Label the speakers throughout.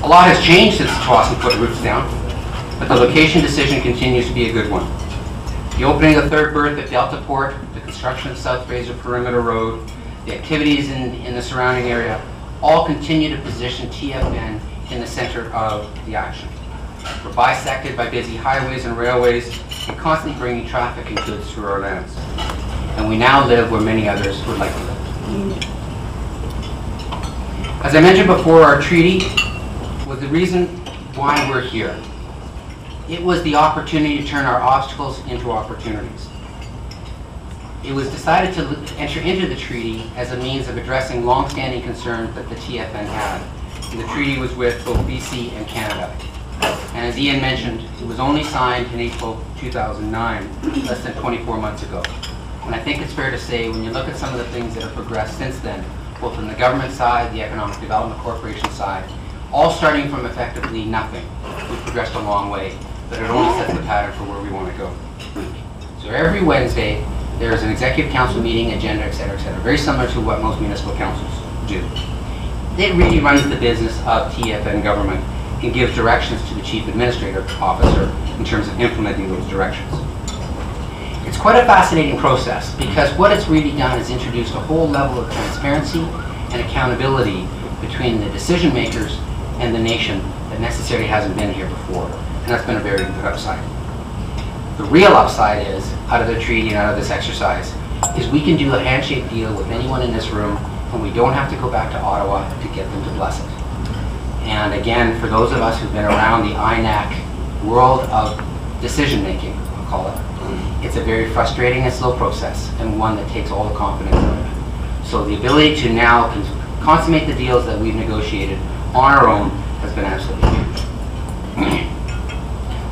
Speaker 1: A lot has changed since Tsawwassen put roots down, but the location decision continues to be a good one. The opening of the third berth at Delta Port, the construction of South Fraser Perimeter Road, the activities in the surrounding area, all continue to position TFN in the center of the action. We're bisected by busy highways and railways and constantly bringing traffic and goods through our lands. And we now live where many others would like to live. As I mentioned before, our treaty was the reason why we're here. It was the opportunity to turn our obstacles into opportunities. It was decided to enter into the treaty as a means of addressing long-standing concerns that the TFN had. And the treaty was with both BC and Canada. And as Ian mentioned, it was only signed in April 2009, less than 24 months ago. And I think it's fair to say, when you look at some of the things that have progressed since then, both on the government side, the Economic Development Corporation side, all starting from effectively nothing, we've progressed a long way, but it only sets the pattern for where we want to go. So every Wednesday, there's an executive council meeting, agenda, etc., very similar to what most municipal councils do. It really runs the business of TFN government and gives directions to the chief administrative officer in terms of implementing those directions. It's quite a fascinating process because what it's really done is introduced a whole level of transparency and accountability between the decision makers and the nation that necessarily hasn't been here before. And that's been a very good upside. The real upside is, out of the treaty and out of this exercise, is we can do a handshake deal with anyone in this room and we don't have to go back to Ottawa to get them to bless it. And again, for those of us who've been around the INAC world of decision making, I'll call it, it's a very frustrating and slow process and one that takes all the confidence out of it. So the ability to now consummate the deals that we've negotiated on our own has been absolutely huge.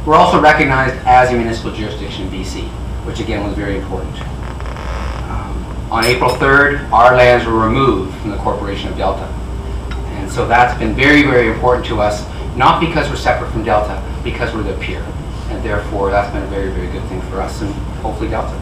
Speaker 1: We're also recognized as a municipal jurisdiction in BC, which again was very important. On April 3rd, our lands were removed from the Corporation of Delta. And so that's been very, very important to us, not because we're separate from Delta, because we're their peer. And therefore, that's been a very, very good thing for us and hopefully Delta.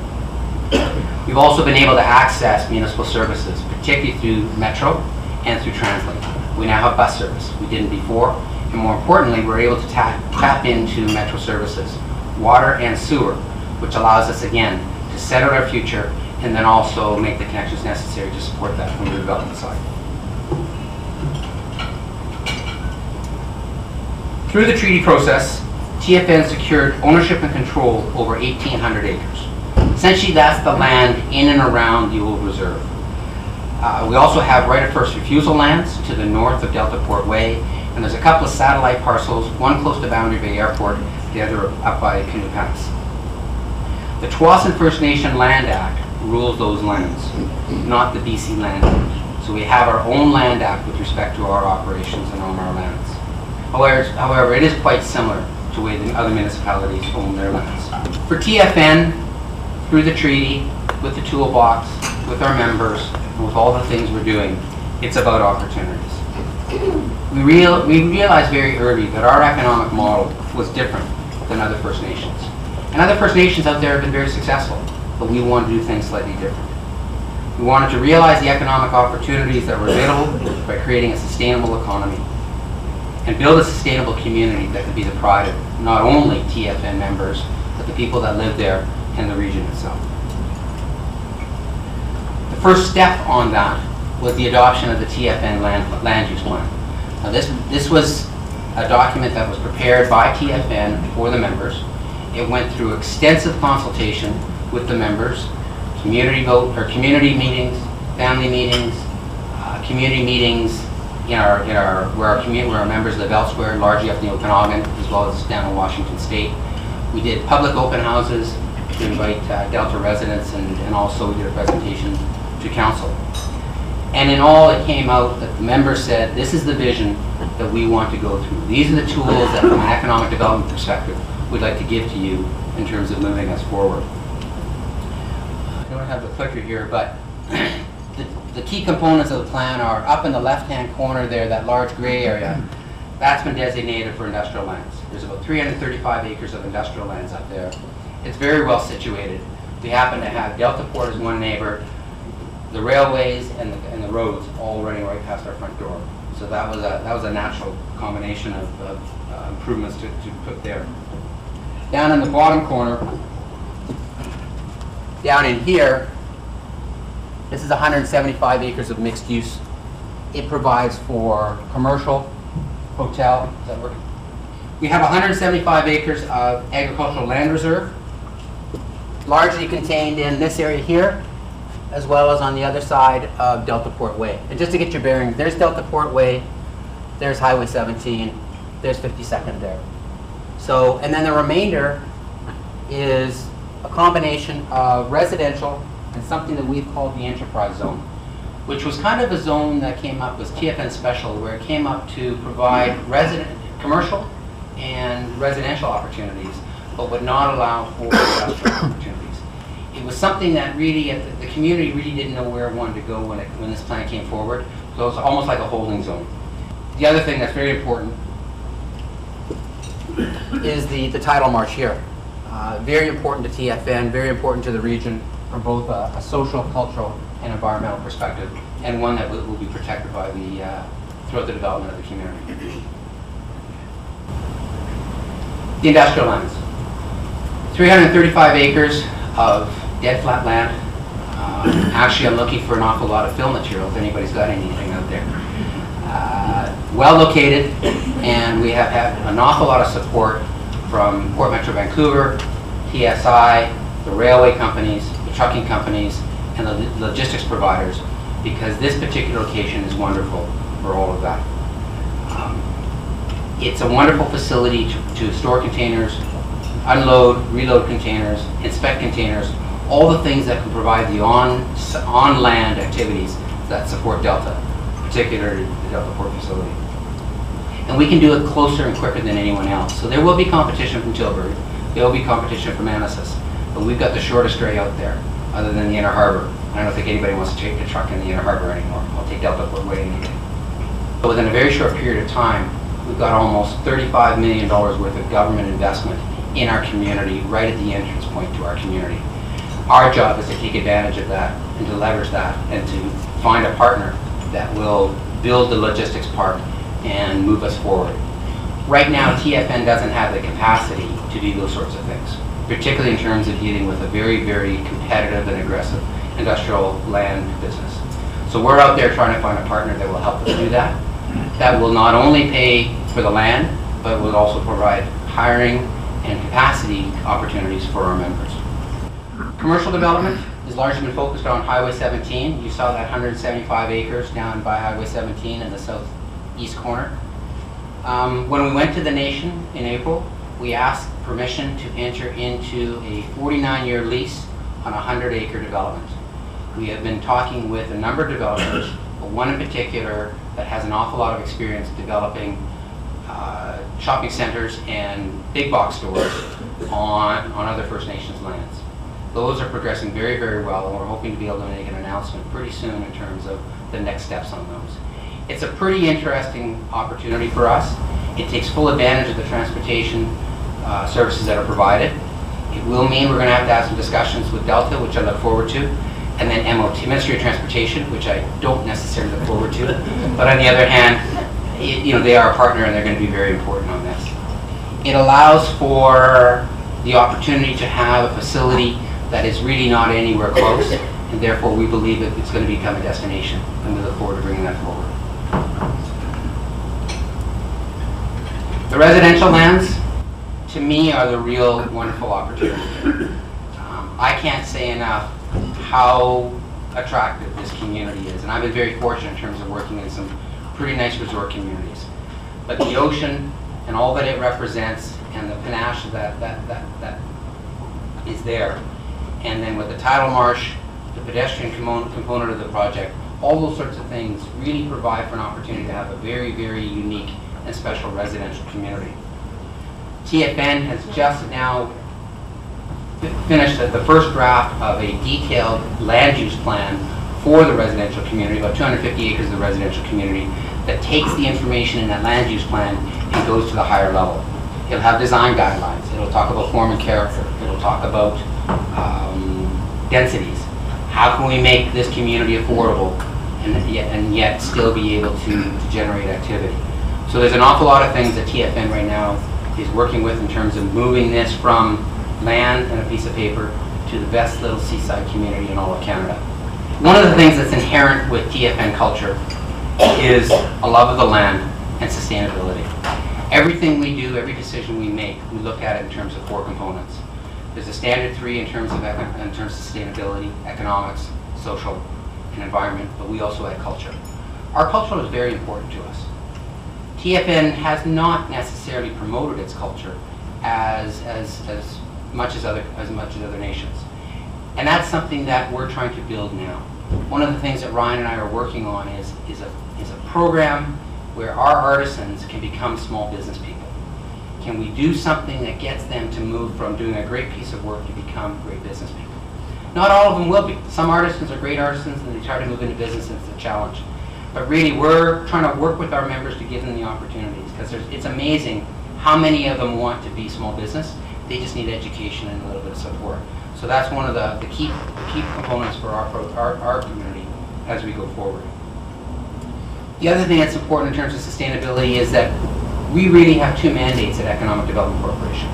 Speaker 1: We've also been able to access municipal services, particularly through Metro and through Translate. We now have bus service. We didn't before. And more importantly, we're able to tap into Metro services, water and sewer, which allows us, again, to set out our future and then also make the connections necessary to support that from the development side. Through the treaty process, TFN secured ownership and control over 1,800 acres. Essentially, that's the land in and around the old reserve. We also have right of first refusal lands to the north of Delta Port Way, and there's a couple of satellite parcels, one close to Boundary Bay Airport, the other up by Canoe Pass. The Tsawwassen First Nation Land Act rules those lands, not the BC Land Act. So we have our own Land Act with respect to our operations and on our lands. However, it is quite similar to the way the other municipalities own their lands. For TFN, through the treaty, with the toolbox, with our members, and with all the things we're doing, it's about opportunities. We realized very early that our economic model was different than other First Nations. And other First Nations out there have been very successful, but we want to do things slightly different. We wanted to realize the economic opportunities that were available by creating a sustainable economy and build a sustainable community that could be the pride of not only TFN members, but the people that live there and the region itself. The first step on that was the adoption of the TFN land use plan. Now this was a document that was prepared by TFN for the members. It went through extensive consultation with the members, community meetings, family meetings, community meetings where our members live elsewhere, largely up in the Okanagan, as well as down in Washington State. We did public open houses to invite Delta residents, and also we did a presentation to council. And in all, it came out that the members said, this is the vision that we want to go through. These are the tools that, from an economic development perspective, we'd like to give to you in terms of moving us forward. I don't have the clicker here, but the key components of the plan are up in the left-hand corner there, that large gray area. That's been designated for industrial lands. There's about 335 acres of industrial lands up there. It's very well situated. We happen to have Delta Port as one neighbor, the railways and the roads all running right past our front door. So that was a natural combination of improvements to put there. Down in the bottom corner, down in here, this is 175 acres of mixed use. It provides for commercial, hotel, is that working? We have 175 acres of agricultural land reserve, largely contained in this area here, as well as on the other side of Delta Port Way. And just to get your bearing, there's Delta Port Way, there's Highway 17, there's 52nd there. So, and then the remainder is a combination of residential and something that we've called the enterprise zone, which was kind of a zone that came up, was TFN special, where it came up to provide commercial and residential opportunities, but would not allow for industrial opportunities. It was something that really, the community really didn't know where it wanted to go when this plan came forward. So it was almost like a holding zone. The other thing that's very important is the tidal marsh here. Very important to TFN, very important to the region from both a social, cultural, and environmental perspective, and one that will be protected by throughout the development of the community. The industrial lands. 335 acres of dead flat land. Actually, I'm looking for an awful lot of fill material if anybody's got anything out there. Well located, and we have had an awful lot of support from Port Metro Vancouver, TSI, the railway companies, the trucking companies, and the logistics providers, because this particular location is wonderful for all of that. It's a wonderful facility to store containers, unload, reload containers, inspect containers, all the things that can provide the on-land activities that support Delta, particularly the Delta Port facility. And we can do it closer and quicker than anyone else. So there will be competition from Tilbury, there will be competition from Annacis, but we've got the shortest stray out there, other than the Inner Harbor. I don't think anybody wants to take the truck in the Inner Harbor anymore. I'll take Delta Port Way any day. But within a very short period of time, we've got almost $35 million worth of government investment in our community, right at the entrance point to our community. Our job is to take advantage of that and to leverage that and to find a partner that will build the logistics park and move us forward. Right now, TFN doesn't have the capacity to do those sorts of things, particularly in terms of dealing with a very, very competitive and aggressive industrial land business. So we're out there trying to find a partner that will help us do that. That will not only pay for the land, but will also provide hiring and capacity opportunities for our members. Commercial development has largely been focused on Highway 17. You saw that 175 acres down by Highway 17 in the southeast corner. When we went to the nation in April, we asked permission to enter into a 49-year lease on a 100-acre development. We have been talking with a number of developers, but one in particular that has an awful lot of experience developing shopping centers and big box stores on other First Nations lands. Those are progressing very, very well, and we're hoping to be able to make an announcement pretty soon in terms of the next steps on those. It's a pretty interesting opportunity for us. It takes full advantage of the transportation services that are provided. It will mean we're going to have some discussions with Delta, which I look forward to, and then MOT, Ministry of Transportation, which I don't necessarily look forward to. But on the other hand, they are a partner and they're going to be very important on this. It allows for the opportunity to have a facility that is really not anywhere close, and therefore we believe that it's going to become a destination, and we look forward to bringing that forward. The residential lands, to me, are the real wonderful opportunity. I can't say enough how attractive this community is, and I've been very fortunate in terms of working in some pretty nice resort communities. But the ocean and all that it represents, and the panache that is there, and then with the tidal marsh, the pedestrian component of the project, all those sorts of things really provide for an opportunity to have a very, very unique and special residential community. TFN has just now finished the first draft of a detailed land use plan for the residential community, about 250 acres of the residential community, that takes the information in that land use plan and goes to the higher level. It'll have design guidelines. It'll talk about form and character. It'll talk about densities. How can we make this community affordable and yet still be able to generate activity. So there's an awful lot of things that TFN right now is working with in terms of moving this from land and a piece of paper to the best little seaside community in all of Canada. One of the things that's inherent with TFN culture is a love of the land and sustainability. Everything we do, every decision we make, we look at it in terms of 4 components. There's a standard 3 in terms of sustainability, economics, social, and environment, but we also add culture. Our culture is very important to us. TFN has not necessarily promoted its culture as much as other nations, and that's something that we're trying to build now. One of the things that Ryan and I are working on is a program where our artisans can become small business people. Can we do something that gets them to move from doing a great piece of work to become great business people? Not all of them will be. Some artisans are great artisans and they try to move into business and it's a challenge. But really, we're trying to work with our members to give them the opportunities, because it's amazing how many of them want to be small business. They just need education and a little bit of support. So that's one of the key components for our community as we go forward. The other thing that's important in terms of sustainability is that we really have 2 mandates at Economic Development Corporation.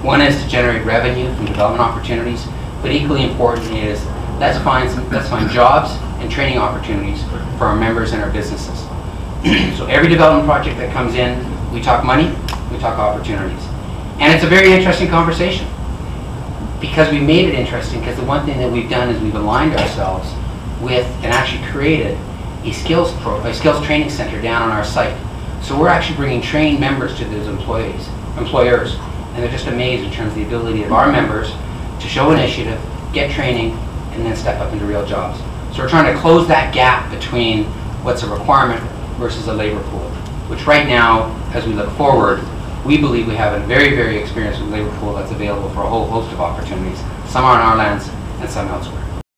Speaker 1: One is to generate revenue from development opportunities, but equally important is let's find jobs and training opportunities for our members and our businesses. So every development project that comes in, we talk money, we talk opportunities. And it's a very interesting conversation, because we made it interesting, because the one thing that we've done is we've aligned ourselves with and actually created a skills training center down on our site. So we're actually bringing trained members to those employers, and they're just amazed in terms of the ability of our members to show initiative, get training, and then step up into real jobs. So we're trying to close that gap between what's a requirement versus a labor pool, which right now, as we look forward, we believe we have a very, very experienced labor pool that's available for a whole host of opportunities. Some are on our lands and some elsewhere.